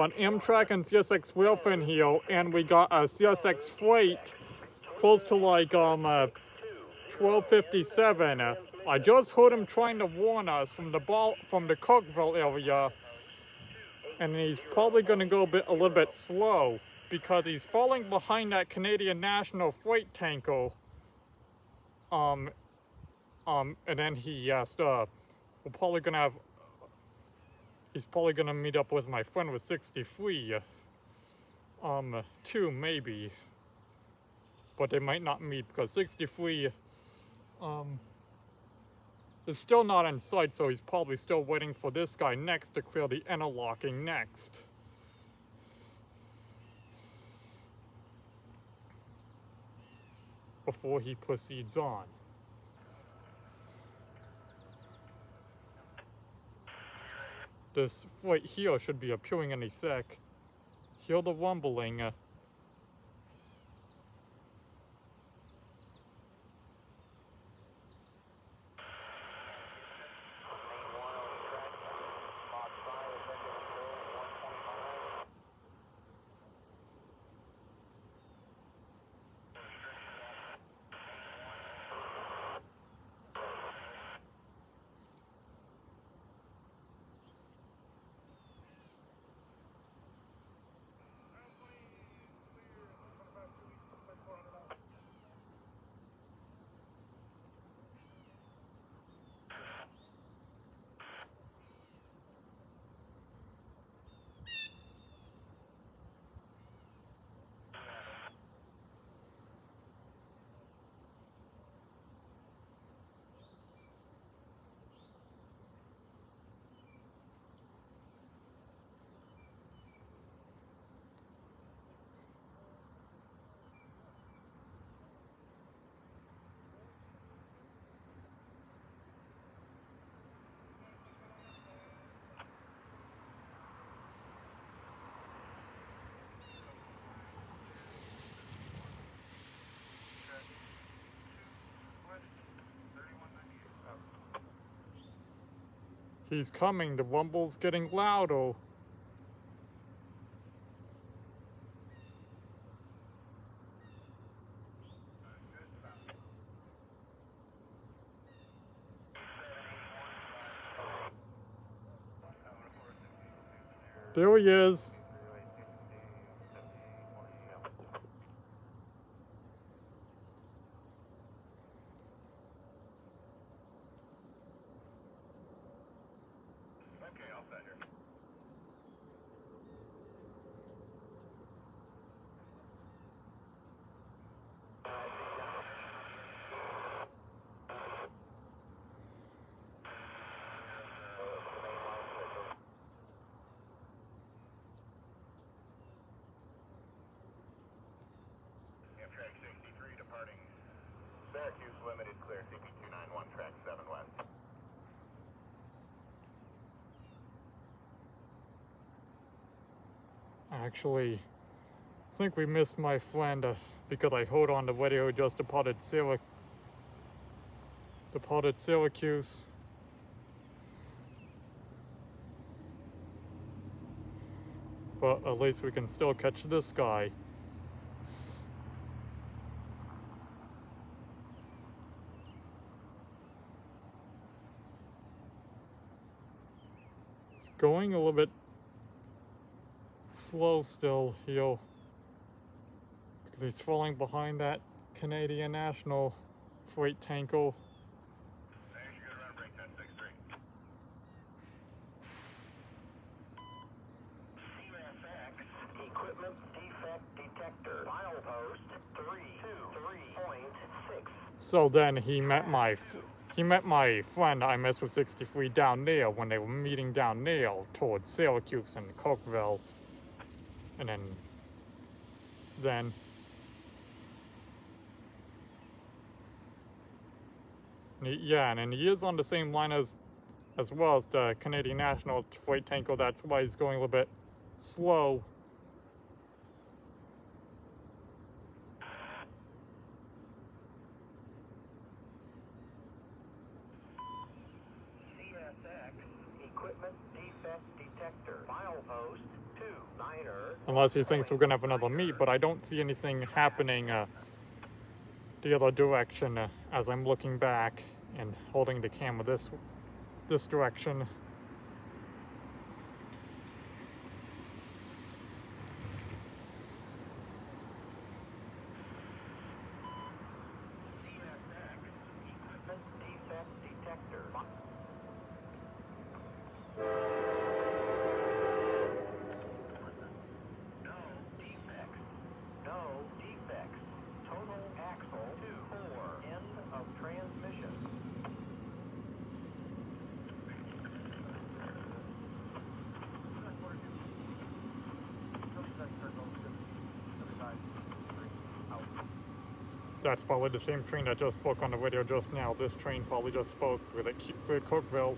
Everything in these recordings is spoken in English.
On Amtrak and CSX Whalefin here, and we got a CSX freight close to like 1257. I just heard him trying to warn us from the Cookville area, and he's probably going to go a little bit slow because he's falling behind that Canadian National freight tanker. And then he we're probably gonna have. He's probably gonna meet up with my friend with 63. Two maybe, but they might not meet because 63 is still not in sight, so he's probably still waiting for this guy next to clear the interlocking next. Before he proceeds on. This freight here should be appearing any sec. Hear the rumbling. He's coming, the rumble's getting louder. There he is. Amtrak 63 departing Syracuse Limited, clear CP 291, track 7 west. Actually, I think we missed my friend because I heard on the radio just departed Syracuse. But at least we can still catch this guy. It's going a little bit slow still here because he's falling behind that Canadian National freight tanker. There's your good run break 1063. CSX equipment defect detector milepost 323.6. So then he met my friend I messed with 63 down there when they were meeting down there towards Syracuse and Cookville. And then yeah, and then he is on the same line as well as the Canadian National freight tanker. That's why he's going a little bit slow. CSX equipment defect detector milepost Unless he thinks we're gonna have another meet, but I don't see anything happening the other direction as I'm looking back and holding the camera this direction. CSX equipment defect detector. No defects. No defects. Total axle 2-4. End of transmission. That's probably the same train that just spoke on the radio just now. This train probably just spoke with it cleared Cookville.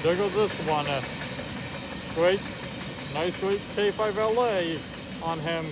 There goes this one. Great, nice, great K5 LA on him.